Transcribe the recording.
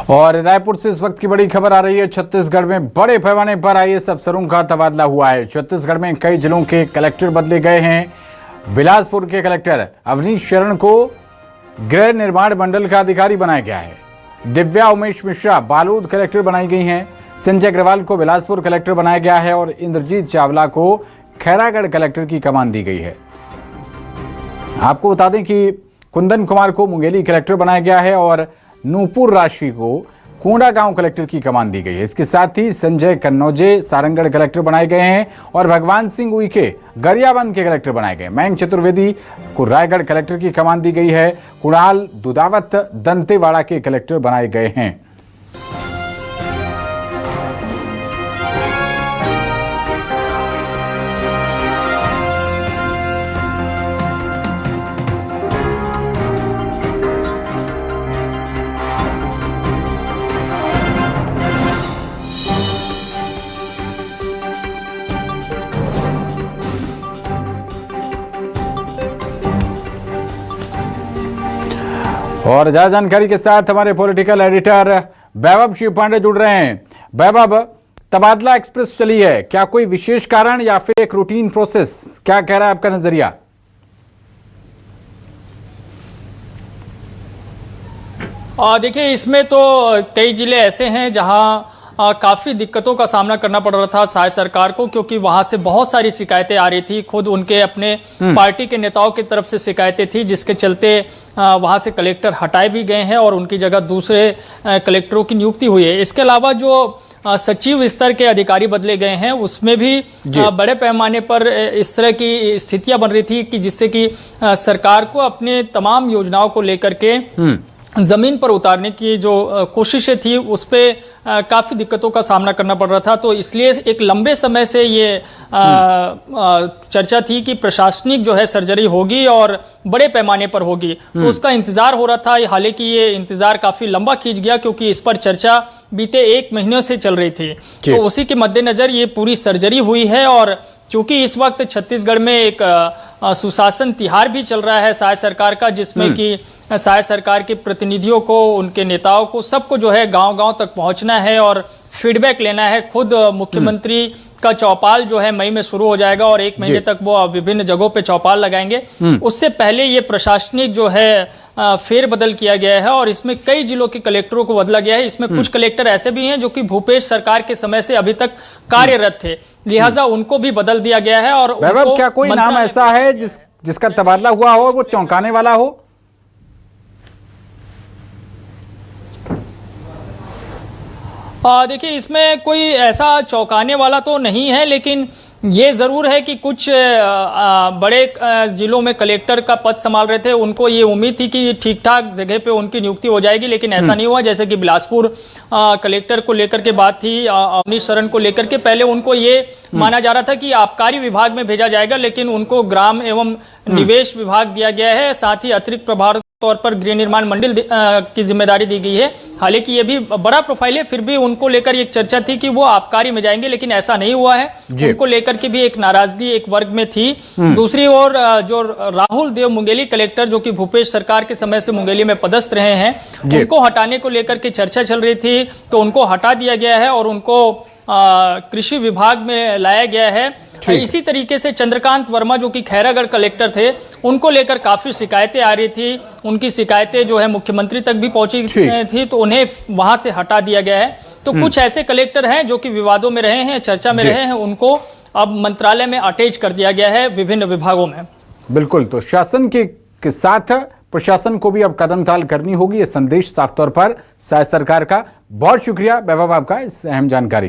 और रायपुर से इस वक्त की बड़ी खबर आ रही है। छत्तीसगढ़ में बड़े पैमाने पर आईएएस अफसरों का तबादला हुआ है। छत्तीसगढ़ में कई जिलों के कलेक्टर बदले गए हैं। बिलासपुर के कलेक्टर अवनीश शरण को गृह निर्माण मंडल का अधिकारी बनाया गया है। दिव्या उमेश मिश्रा बालोद कलेक्टर बनाई गई हैं। संजय अग्रवाल को बिलासपुर कलेक्टर बनाया गया है और इंद्रजीत चावला को खैरागढ़ कलेक्टर की कमान दी गई है। आपको बता दें कि कुंदन कुमार को मुंगेली कलेक्टर बनाया गया है और नूपुर राशि को कोंडागांव कलेक्टर की कमान दी गई है। इसके साथ ही संजय कन्नौजे सारंगढ़ कलेक्टर बनाए गए हैं और भगवान सिंह उइके गरियाबंद के कलेक्टर बनाए गए। मयंक चतुर्वेदी को रायगढ़ कलेक्टर की कमान दी गई है। कुणाल दुदावत दंतेवाड़ा के कलेक्टर बनाए गए हैं। और ज्यादा जानकारी के साथ हमारे पॉलिटिकल एडिटर वैभव शिव पांडे जुड़ रहे हैं। वैभव, तबादला एक्सप्रेस चली है, क्या कोई विशेष कारण या फिर एक रूटीन प्रोसेस, क्या कह रहा है आपका नजरिया? देखिए, इसमें तो कई जिले ऐसे हैं जहां काफ़ी दिक्कतों का सामना करना पड़ रहा था साय सरकार को, क्योंकि वहां से बहुत सारी शिकायतें आ रही थी। खुद उनके अपने पार्टी के नेताओं की तरफ से शिकायतें थी, जिसके चलते वहां से कलेक्टर हटाए भी गए हैं और उनकी जगह दूसरे कलेक्टरों की नियुक्ति हुई है। इसके अलावा जो सचिव स्तर के अधिकारी बदले गए हैं, उसमें भी बड़े पैमाने पर इस तरह की स्थितियां बन रही थी कि जिससे कि सरकार को अपने तमाम योजनाओं को लेकर के जमीन पर उतारने की जो कोशिशें थी, उस पे काफी दिक्कतों का सामना करना पड़ रहा था। तो इसलिए एक लंबे समय से ये चर्चा थी कि प्रशासनिक जो है सर्जरी होगी और बड़े पैमाने पर होगी, तो उसका इंतजार हो रहा था। हालांकि ये इंतजार काफी लंबा खींच गया, क्योंकि इस पर चर्चा बीते 1 महीने से चल रही थी। तो उसी के मद्देनजर ये पूरी सर्जरी हुई है। और चूंकि इस वक्त छत्तीसगढ़ में एक सुशासन तिहार भी चल रहा है साय सरकार का, जिसमें कि साय सरकार के प्रतिनिधियों को, उनके नेताओं को, सबको जो है गांव-गांव तक पहुंचना है और फीडबैक लेना है। खुद मुख्यमंत्री का चौपाल जो है मई में शुरू हो जाएगा और 1 महीने तक वो विभिन्न जगहों पे चौपाल लगाएंगे। उससे पहले ये प्रशासनिक जो है फेरबदल किया गया है और इसमें कई जिलों के कलेक्टरों को बदला गया है। इसमें कुछ कलेक्टर ऐसे भी हैं जो कि भूपेश सरकार के समय से अभी तक कार्यरत थे, लिहाजा उनको भी बदल दिया गया है। और क्या कोई नाम ऐसा है जिसका तबादला हुआ हो और वो चौंकाने वाला हो? देखिए, इसमें कोई ऐसा चौंकाने वाला तो नहीं है, लेकिन ये जरूर है कि कुछ बड़े जिलों में कलेक्टर का पद संभाल रहे थे, उनको ये उम्मीद थी कि ठीक ठाक जगह पे उनकी नियुक्ति हो जाएगी, लेकिन ऐसा नहीं हुआ। जैसे कि बिलासपुर कलेक्टर को लेकर के बात थी, अवनीश शरण को लेकर के, पहले उनको ये माना जा रहा था कि आबकारी विभाग में भेजा जाएगा, लेकिन उनको ग्राम एवं निवेश विभाग दिया गया है। साथ ही अतिरिक्त प्रभार तौर पर गृह निर्माण मंडल की जिम्मेदारी दी गई है। हालांकि ये भी बड़ा प्रोफाइल है, फिर भी उनको लेकर एक चर्चा थी कि वो आबकारी में जाएंगे, लेकिन ऐसा नहीं हुआ है। उनको लेकर के भी एक नाराजगी एक वर्ग में थी। दूसरी ओर जो राहुल देव मुंगेली कलेक्टर, जो कि भूपेश सरकार के समय से मुंगेली में पदस्थ रहे हैं, उनको हटाने को लेकर के चर्चा चल रही थी, तो उनको हटा दिया गया है और उनको कृषि विभाग में लाया गया है। इसी तरीके से चंद्रकांत वर्मा, जो कि खैरागढ़ कलेक्टर थे, उनको लेकर काफी शिकायतें आ रही थी। उनकी शिकायतें जो है मुख्यमंत्री तक भी पहुंची थी, तो उन्हें वहां से हटा दिया गया है। तो कुछ ऐसे कलेक्टर हैं जो कि विवादों में रहे हैं, चर्चा में रहे हैं, उनको अब मंत्रालय में अटैच कर दिया गया है विभिन्न विभागों में। बिल्कुल, तो शासन के साथ प्रशासन को भी अब कदम ताल करनी होगी, ये संदेश साफ तौर पर साय सरकार का। बहुत शुक्रिया वैभव आपका इस अहम जानकारी।